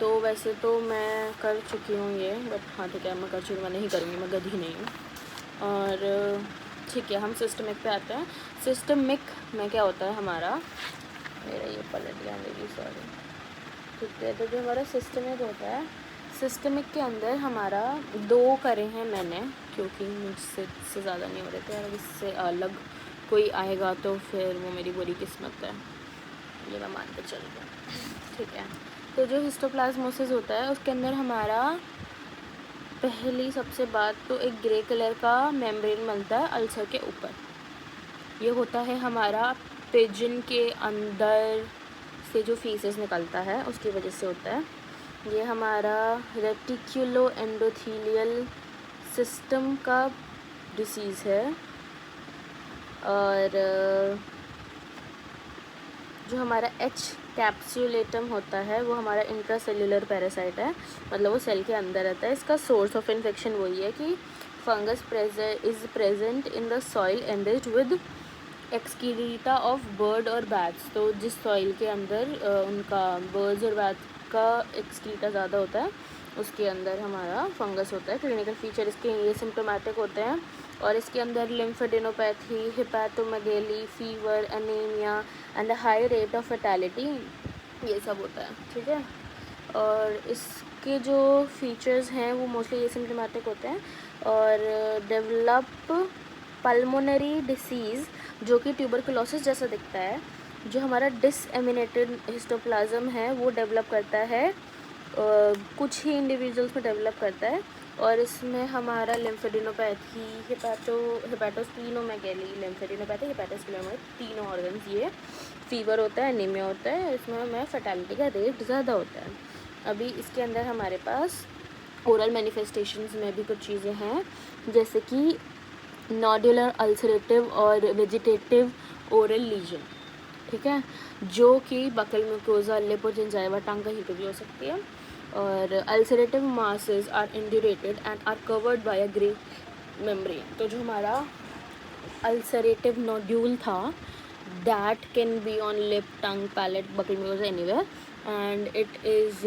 तो वैसे तो मैं कर चुकी हूँ ये, बट हाँ ठीक है मैं कर चुकी हूँ, मैं नहीं करूँगी, मैं गधी नहीं हूँ। और ठीक है, हम सिस्टमिक पे आते हैं। सिस्टमिक में क्या होता है हमारा, मेरा ये पलट गया मेरी, सॉरी। ठीक है, तो जो हमारा सिस्टमिक होता है, सिस्टमिक के अंदर हमारा 2 करे हैं मैंने, क्योंकि मुझसे ज़्यादा नहीं हो रहे थे। और इससे अलग कोई आएगा तो फिर वो मेरी बुरी किस्मत है, ये मैं मान के चल रही हूँ। ठीक है, तो जो हिस्टोप्लाज्मोसिस होता है उसके अंदर हमारा पहली सबसे बात तो एक ग्रे कलर का मेम्ब्रेन बनता है अल्सर के ऊपर। ये होता है हमारा पिजन के अंदर से जो फीसेस निकलता है उसकी वजह से होता है। ये हमारा रेटिक्युलो एंडोथीलियल सिस्टम का डिसीज़ है। और जो हमारा एच कैप्सुलेटम होता है वो हमारा इंट्रासेल्युलर पैरासाइट है, मतलब वो सेल के अंदर रहता है। इसका सोर्स ऑफ इन्फेक्शन वही है कि fungus is present in the soil enriched with excreta of bird और बैट्स। तो जिस सॉइल के अंदर उनका बर्ड्स और बैट्स का एक्सक्रीटा ज़्यादा होता है उसके अंदर हमारा फंगस होता है। क्लिनिकल फीचर इसके ये सिम्टोमेटिक होते हैं, और इसके अंदर lymphadenopathy, hepatomegaly, fever, anaemia and high rate of fatality, ये सब होता है। ठीक है, और इसके जो फीचर्स हैं वो मोस्टली ये सिम्टोमेटिक होते हैं। और डेवलप पल्मोनरी डिसीज़ जो कि ट्यूबरकुलोसिस जैसा दिखता है। जो हमारा डिसएमिनेटेड हिस्टोप्लाज्म है वो डेवलप करता है, कुछ ही इंडिविजुअल्स में डेवलप करता है। और इसमें हमारा लिम्फेडिनोपैथी, हिपैटोस्प्लीनोमेगेली, लिम्फेडिनोपैथी, हिपैटोस्प्लीनोमेगेली, तीनों ऑर्गन्स ये, फीवर होता है, एनीमिया होता है। इसमें हमें फैटेलिटी का रेट ज़्यादा होता है। अभी इसके अंदर हमारे पास ओरल मैनिफेस्टेशंस में भी कुछ चीज़ें हैं, जैसे कि नोडुलर अल्सरेटिव और वेजिटेटिव ओरल लीजन। ठीक है, जो कि बकल म्यूकोजा, लिप और जिंजाइवा टंग कहीं पे भी हो सकती है। और ulcerative masses are indurated and are covered by a grey membrane. तो जो हमारा अल्सरेटिव नोड्यूल था, that can be on lip, tongue, palate, buccal mucosa, anywhere, and it is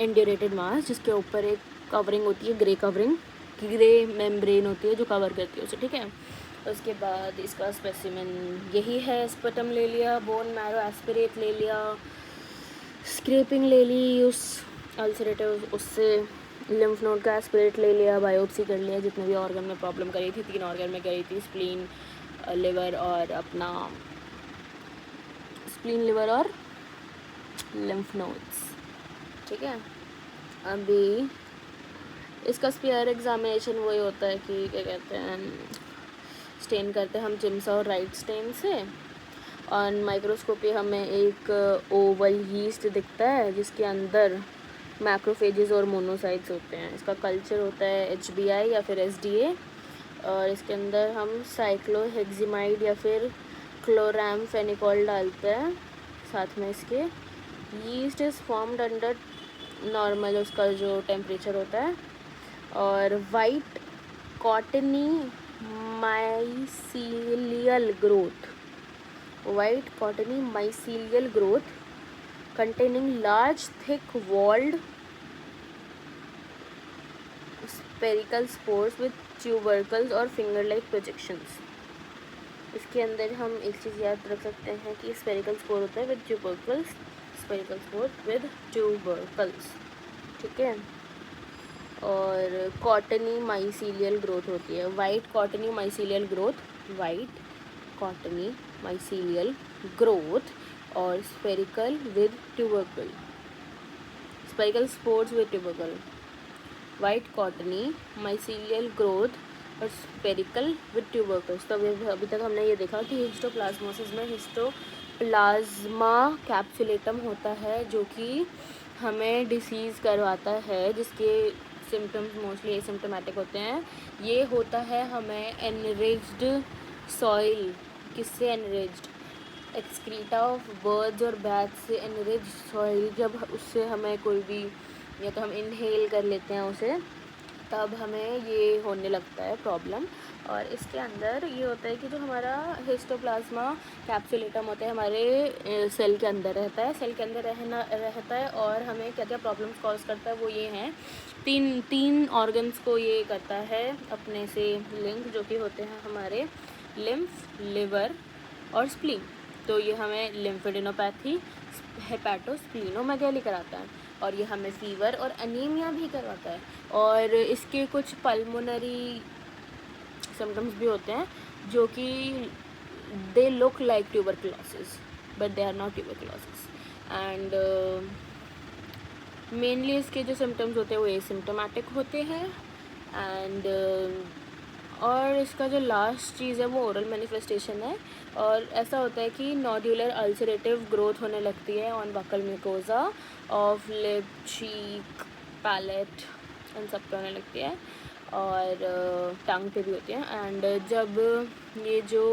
indurated mass जिसके ऊपर एक कवरिंग होती है, ग्रे कवरिंग, ग्रे मेम्ब्रेन होती है जो कवर करती है उसे। ठीक है, उसके बाद इसका स्पेसिमेन यही है। स्पटम ले लिया, बोन मैरो एस्पिरेट ले लिया, स्क्रैपिंग ले ली उस अल्सरेटिव, उससे लिम्फ नोड का एस्पिरेट ले लिया, बायोप्सी कर लिया जितने भी ऑर्गन में प्रॉब्लम करी थी। 3 ऑर्गन में करी थी, स्प्लीन, लिवर और अपना लिवर और लिम्फ नोड्स। ठीक है, अभी इसका स्पेयर एग्जामिनेशन वही होता है कि क्या कहते हैं, स्टेन करते हैं हम जिम्सा और राइट स्टेन से। ऑन माइक्रोस्कोपी हमें एक ओवल यीस्ट दिखता है जिसके अंदर मैक्रोफेजेस और मोनोसाइट्स होते हैं। इसका कल्चर होता है HBI या फिर SDA, और इसके अंदर हम साइक्लोहेक्सिमाइड या फिर क्लोरामफेनिकॉल डालते हैं साथ में इसके। Yeast is formed under normal, उसका जो टेम्परेचर होता है। और white cottony mycelial growth, white cottony mycelial growth containing large thick walled spherical spores with tubercles और finger like projections। इसके अंदर हम एक चीज़ याद रख सकते हैं कि spherical spore होता है with tubercles, spherical spore with tubercles। ठीक है, और कॉटनी माइसीलियल ग्रोथ होती है, white cottony mycelial growth, white cottony mycelial growth, और spherical with tubercle, spherical spores with tubercle, white cottony mycelial growth और स्पेरिकल विद ट्यूबरकल्स। तो अभी तक हमने ये देखा कि हिस्टोप्लाज्मोसिस में हिस्टोप्लाज्मा कैप्सुलेटम होता है जो कि हमें डिसीज़ करवाता है, जिसके सिम्टम्स मोस्टली एसिम्टोमेटिक होते हैं। ये होता है हमें एनरिच्ड सॉइल, किससे एनरिच्ड, एक्सक्रीटा ऑफ बर्ड्स और बैट्स से एनरिच्ड सॉइल, जब उससे हमें कोई भी, या तो हम इनहेल कर लेते हैं उसे, तब हमें ये होने लगता है प्रॉब्लम। और इसके अंदर ये होता है कि जो हमारा हिस्टोप्लाज्मा कैप्सुलेटम होता है हमारे सेल के अंदर रहता है, सेल के अंदर रहता है और हमें क्या क्या प्रॉब्लम्स कॉज करता है वो ये हैं, तीन ऑर्गन्स को ये करता है अपने से लिंक, जो कि होते हैं हमारे लिम्फ, लिवर और स्प्लीन। तो ये हमें लिम्फेडिनोपैथी, हेपेटोस्प्लीनोमेगैली कराता है और ये हमें फीवर और अनीमिया भी करवाता है। और इसके कुछ पल्मोनरी सिम्टम्स भी होते हैं जो कि they look like tuberculosis but they are not tuberculosis. And mainly इसके जो सिम्टम्स होते हैं वो एसिम्टोमेटिक होते हैं। एंड और इसका जो लास्ट चीज़ है वो ओरल मैनिफेस्टेशन है। और ऐसा होता है कि नोड्यूलर अल्सरेटिव ग्रोथ होने लगती है on buccal mucosa of lip, cheek, palate, इन सब पे होने लगती है और टंग पे भी होती है। एंड जब ये जो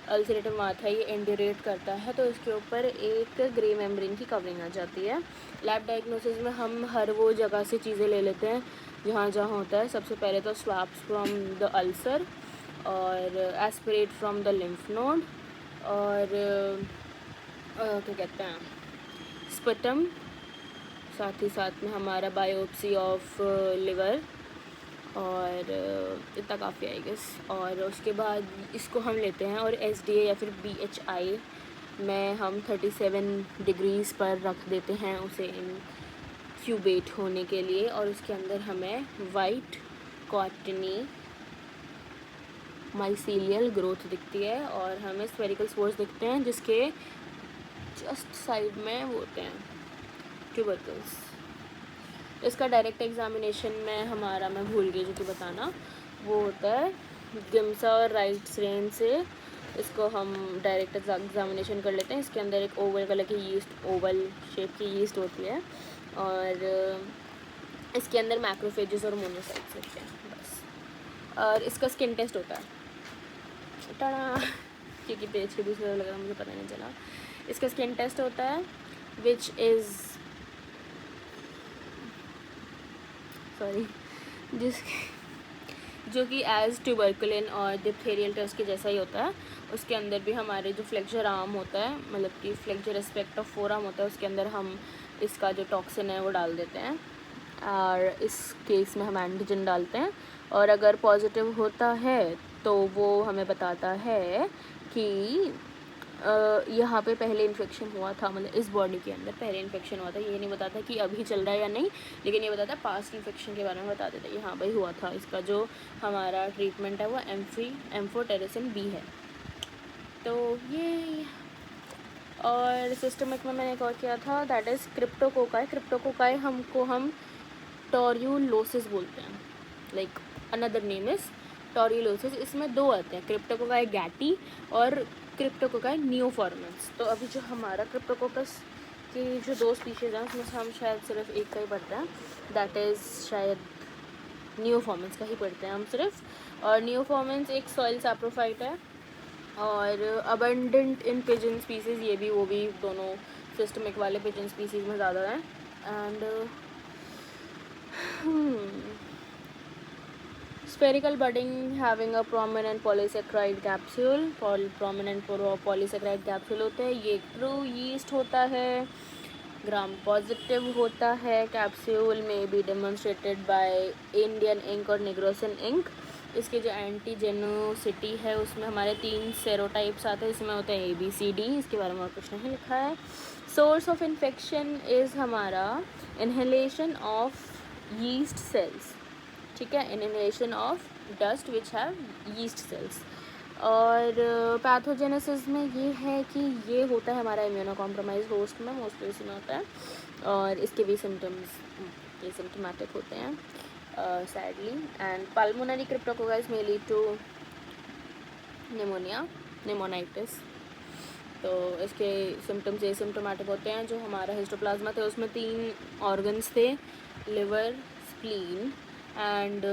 अल्सरेटिव माथ है ये इंड्यूरेट करता है तो इसके ऊपर एक ग्रे मेम्ब्रेन की कवरिंग आ जाती है। लैब डायग्नोसिस में हम हर वो जगह से चीज़ें ले लेते हैं जहाँ जहाँ होता है। सबसे पहले तो स्वैप्स फ्रॉम द अल्सर और aspirate from the lymph node और क्या कहते हैं स्पटम, साथ ही साथ में हमारा बायोप्सी ऑफ लिवर और इतना काफ़ी आई गेस। और उसके बाद इसको हम लेते हैं और SDA या फिर BHI में हम 37 डिग्रीज़ पर रख देते हैं उसे इंक्यूबेट होने के लिए। और उसके अंदर हमें वाइट कॉटनी माइसीलियल ग्रोथ दिखती है और हमें स्फेरिकल स्पोर्स दिखते हैं जिसके जस्ट साइड में वो होते हैं ट्यूबरकल्स। इसका डायरेक्ट एग्जामिनेशन में हमारा, मैं भूल गई जो कि बताना, वो होता है गिम्सा और राइट स्ट्रेन से इसको हम डायरेक्ट एग्जामिनेशन कर लेते हैं। इसके अंदर एक ओवल कलर की यीस्ट, ओवल शेप की यीस्ट होती है और इसके अंदर मैक्रोफेजेस और मोनोसाइट्स होते हैं बस। और इसका स्किन टेस्ट होता है टाड़ा, क्योंकि पेज के दूसरे लग रहा मुझे पता नहीं चला। इसका स्किन टेस्ट होता है विच इज़ जो कि एज ट्यूबरकुलिन और डिप्थेरियल टेस्ट के जैसा ही होता है। उसके अंदर भी हमारे जो फ्लेक्चर आर्म होता है, मतलब कि flexure aspect of four arm होता है, उसके अंदर हम इसका जो टॉक्सिन है वो डाल देते हैं और इस केस में हम एंटीजन डालते हैं। और अगर पॉजिटिव होता है तो वो हमें बताता है कि यहाँ पे पहले इन्फेक्शन हुआ था, मतलब इस बॉडी के अंदर पहले इन्फेक्शन हुआ था। ये नहीं बताता कि अभी चल रहा है या नहीं, लेकिन ये बताता है पास्ट इन्फेक्शन के बारे में बता देता है, हाँ भाई हुआ था। इसका जो हमारा ट्रीटमेंट है वो एम्फोटेरिसिन B है। तो ये और सिस्टमिक में मैंने एक और किया था, दैट इज़ क्रिप्टोकोकाई। क्रिप्टोकोकाई हम टोर्यूलोसिस बोलते हैं, लाइक अनदर नेम इज़ टोर्यूलोसिस। इसमें दो आते हैं, क्रिप्टोकोकाई गैटी और क्रिप्टोकोकाई नियोफॉर्मेंस। तो अभी जो हमारा क्रिप्टोकोकस की जो दो स्पीशीज़ हैं उसमें से हम शायद सिर्फ एक का ही पढ़ते हैं, दैट इज़ शायद नियोफॉर्मेंस का ही पढ़ते हैं हम सिर्फ। और नियोफॉर्मेंस एक सॉइल सैप्रोफाइट है और अबंडेंट इन पिजन स्पीसीज़, ये भी वो भी दोनों सिस्टमिक वाले पिजन स्पीसीज़ में ज़्यादा हैं। And spherical budding having a prominent polysaccharide capsule, prominent polysaccharide capsule होते हैं। ये ट्रू यीस्ट होता है, ग्राम पॉजिटिव होता है। कैप्सूल में be demonstrated by Indian ink और निग्रोसन इंक। इसके जो एंटीजेनोसिटी है उसमें हमारे 3 सेरोटाइप्स आते हैं, इसमें होते हैं ABCD, इसके बारे में और कुछ नहीं लिखा है। सोर्स ऑफ इन्फेक्शन इज़ हमारा इन्हेलेशन ऑफ यीस्ट सेल्स, ठीक है, inhalation of dust which have yeast cells. और पैथोजेनेसिस में ये है कि ये होता है हमारा इम्यूनो कॉम्प्रोमाइज होस्ट में, मोस्टली इसमें होता है। और इसके भी सिम्टम्स ये सिम्टोमेटिक होते हैं सैडली। एंड पल्मोनरी क्रिप्टोकोकाइस में लीड टू निमोनाइटिस। तो इसके सिम्टम्स ये सिम्टोमेटिक होते हैं। जो हमारा हिस्टोप्लाज्मा थे उसमें 3 ऑर्गन्स थे, liver, spleen and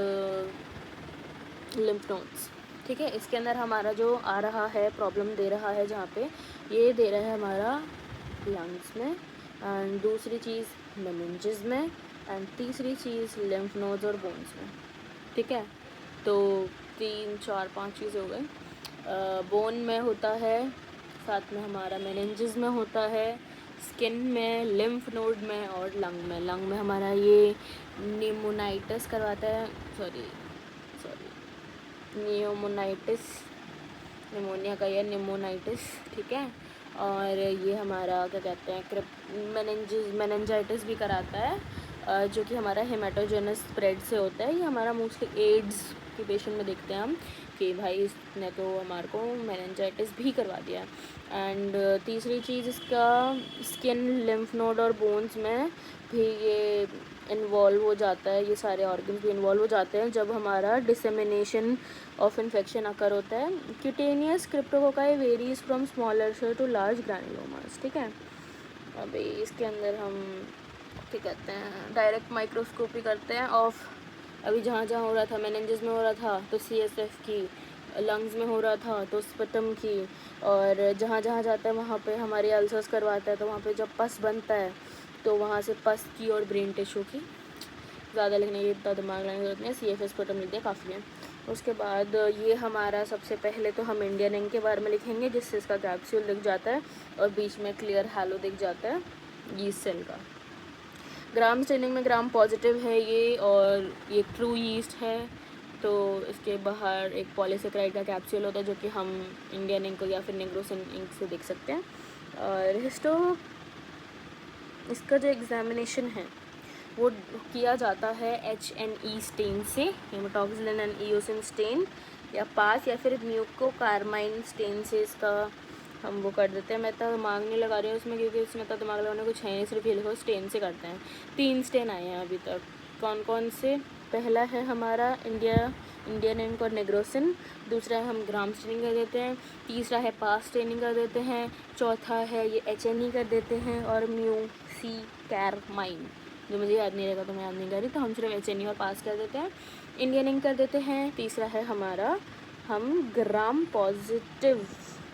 lymph nodes, ठीक है। इसके अंदर हमारा जो आ रहा है प्रॉब्लम दे रहा है, जहाँ पे ये दे रहा है हमारा लंग्स में, एंड दूसरी चीज़ मेनिंजेस में, एंड तीसरी चीज़ लिम्फ नोड्स और बोन्स में, ठीक है। तो 3 4 5 चीज़ हो गई। बोन में होता है, साथ में हमारा मेनिंजेस में होता है, स्किन में, लिम्फ नोड में और लंग में। लंग में हमारा ये निमोनाइटिस करवाता है, सॉरी नियोमोनाइटिस, निमोनिया का या निमोनाइटिस, ठीक है। और ये हमारा क्या कहते हैं मेनिंजाइटिस भी कराता है, जो कि हमारा हेमाटोजेनस स्प्रेड से होता है। ये हमारा मोस्टली एड्स के पेशेंट में देखते हैं हम कि भाई इसने तो हमारे को मेनिंजाइटिस भी करवा दिया। एंड तीसरी चीज़ इसका स्किन, लिम्फ नोड और बोन्स में भी ये इन्वॉल्व हो जाता है, ये सारे ऑर्गन्स भी इन्वॉल्व हो जाते हैं जब हमारा डिसेमिनेशन ऑफ इन्फेक्शन अकर होता है। Cutaneous cryptococci varies from smaller cell to large granulomas, ठीक है। अभी इसके अंदर हम क्या कहते हैं डायरेक्ट माइक्रोस्कोपी करते हैं ऑफ, अभी जहाँ जहाँ हो रहा था, मेनिंजेस में हो रहा था तो CSF की, लंग्स में हो रहा था तो स्पटम की, और जहाँ जहाँ जाता है वहाँ पे हमारे अल्सर्स करवाता है तो वहाँ पे जब पस बनता है तो वहाँ से पस की और ब्रेन टिश्यू की। ज़्यादा लिखने की इतना दिमाग लगाने की जरूरत नहीं है, CFS स्पटम लिख दिया काफ़ी है। उसके बाद ये हमारा सबसे पहले तो हम इंडियन इंक के बारे में लिखेंगे, जिससे इसका कैप्सूल दिख जाता है और बीच में क्लियर हैलो दिख जाता है यीस्ट सेल का। ग्राम स्टेनिंग में ग्राम पॉजिटिव है ये, और ये ट्रू यीस्ट है। तो इसके बाहर एक पॉलीसेकेराइड का कैप्सूल होता है जो कि हम इंडियन इंक या फिर नेग्रोसिन इंक से देख सकते हैं। और इसका जो एग्जामिनेशन है वो किया जाता है HNE स्टेन से, हेमाटोक्सिलिन एंड इओसिन स्टेन, या पास या फिर म्यूकोकार्माइन स्टेन से इसका हम वो कर देते हैं। मैं तो दिमाग नहीं लगा रही हूँ उसमें, क्योंकि इसमें तो दिमाग लगाने कुछ है नहीं, सिर्फ ये लिखो स्टेन से करते हैं। 3 स्टेन आए हैं अभी तक। कौन कौन से? पहला है हमारा इंडियन इंक और नेग्रोसिन, दूसरा है हम ग्राम स्टेनिंग कर देते हैं, तीसरा है पास स्टेनिंग कर देते हैं, चौथा है ये HNE कर देते हैं, और म्यूकोकार्माइन जो मुझे याद नहीं रहेगा तो मैं याद नहीं कर रही, तो हम सिर्फ HNE और पास कर देते हैं। इंडियन इंक कर देते हैं। तीसरा है हमारा हम ग्राम पॉजिटिव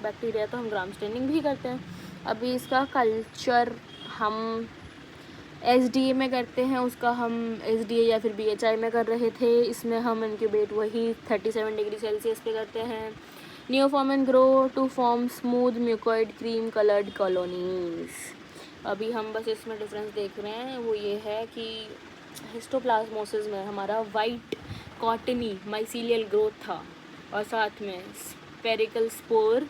बैक्टीरिया, तो हम ग्राम स्टेनिंग भी करते हैं। अभी इसका कल्चर हम SDA में करते हैं, उसका हम SDA या फिर BHI में कर रहे थे। इसमें हम इनक्यूबेट वही 37 डिग्री सेल्सियस पे करते हैं। Neoform and grow to form smooth mucoid cream coloured colonies. अभी हम बस इसमें डिफरेंस देख रहे हैं, वो ये है कि हिस्टोप्लाज्मोसिस में हमारा वाइट कॉटनी माइसीलियल ग्रोथ था और साथ में स्पेरिकल स्पोर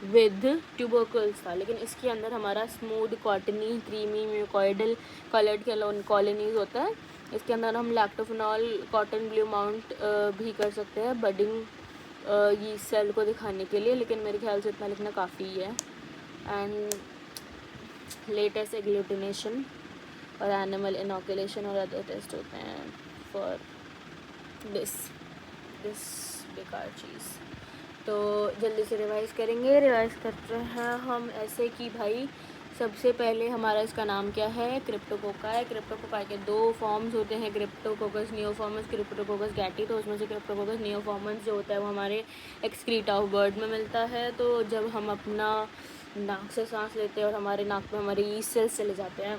विद ट्यूबरकल्स था, लेकिन इसके अंदर हमारा smooth cottony creamy mucoidal coloured colonies होता है। इसके अंदर हम लैक्टोफेनॉल कॉटन ब्लू माउंट भी कर सकते हैं बडिंग ये सेल को दिखाने के लिए, लेकिन मेरे ख्याल से इतना लिखना काफ़ी है। एंड लेटेस्ट एग्लूटिनेशन और एनिमल इनोकुलेशन और अदर टेस्ट होते हैं फॉर दिस बेकार चीज़। तो जल्दी से रिवाइज़ करेंगे। रिवाइज़ करते हैं हम ऐसे कि भाई सबसे पहले हमारा इसका नाम क्या है, क्रिप्टोकोकाई। क्रिप्टोकोकाई के 2 फॉर्म्स होते हैं, क्रिप्टोकोकस नियोफॉर्मस, क्रिप्टोकोकस गैटी। तो उसमें से क्रिप्टोकोकस नियोफॉर्मस जो होता है वो हमारे एक्सक्रीटा ऑफ बर्ड में मिलता है। तो जब हम अपना नाक से सांस लेते हैं और हमारे नाक में हमारे यीस्ट सेल्स चले जाते हैं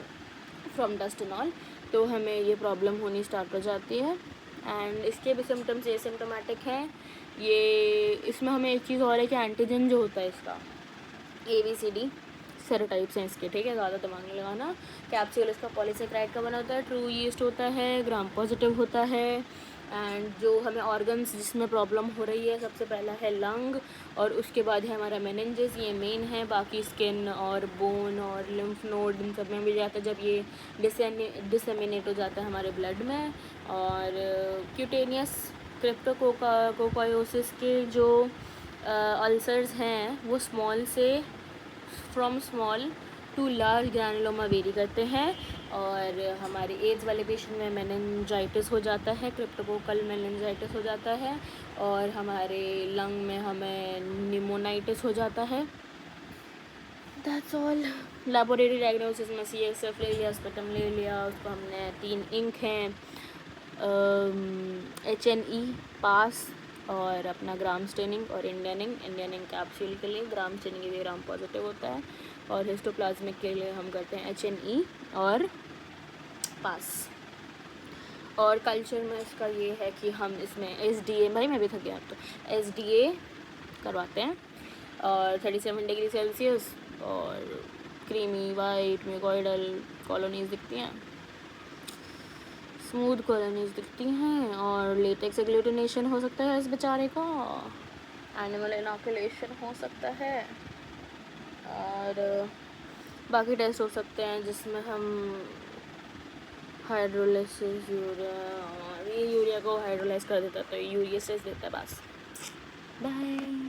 फ्रॉम डस्ट एंड ऑल, तो हमें ये प्रॉब्लम होनी स्टार्ट हो जाती है। एंड इसके भी सिम्टम्स एसिम्टोमेटिक हैं। ये इसमें हमें एक चीज़ और है कि एंटीजन जो होता है इसका ABCD सेरोटाइप्स हैं इसके, ठीक है, ज़्यादा दिमाग नहीं लगाना। कैप्सूल इसका पॉलीसेकेराइड का बना होता है, ट्रू यीस्ट होता है, ग्राम पॉजिटिव होता है। एंड जो हमें ऑर्गन्स जिसमें प्रॉब्लम हो रही है, सबसे पहला है लंग और उसके बाद है हमारा मेनिंजेस, ये मेन है। बाकी स्किन और बोन और लिम्फ नोड इन सब में मिल जाता है जब ये डिसेमिनेट हो जाता है हमारे ब्लड में। और क्यूटेनियस क्रिप्टोकोकायोसिस के जो अल्सर्स हैं वो from small to large granuloma vary करते हैं। और हमारे एड्स वाले पेशेंट में मेनिंजाइटिस हो जाता है, क्रिप्टोकोकल मेनिंजाइटिस हो जाता है। और हमारे लंग में हमें निमोनाइटिस हो जाता है। That's all. लेबोरेटरी डायग्नोसिस में CSF ले लिया, स्पेटम ले लिया, उसको हमने 3 इंक हैं, HNE पास और अपना ग्राम स्टेनिंग और इंडियन इंक कैप्सूल के लिए ग्राम स्टेनिंग के लिए ग्राम पॉजिटिव होता है, और हिस्टोप्लाज्मिक के लिए हम करते हैं HNE और पास। और कल्चर में इसका ये है कि हम इसमें SDA, भाई मैं भी थक गया अब तो, SDA करवाते हैं और 37 डिग्री सेल्सियस, और क्रीमी वाइट म्यूकोइडल कॉलोनीज़ दिखती हैं, स्मूथ कॉलोनीज़ दिखती हैं, और लेटेक्स एग्लूटिनेशन हो सकता है इस बेचारे का, एनिमल इनोकुलेशन हो सकता है, और बाकी टेस्ट हो सकते हैं जिसमें हम हाइड्रोलिसिस यूरिया, और ये यूरिया को हाइड्रोलाइज कर देता है तो यूरिया देता है बस। बाय।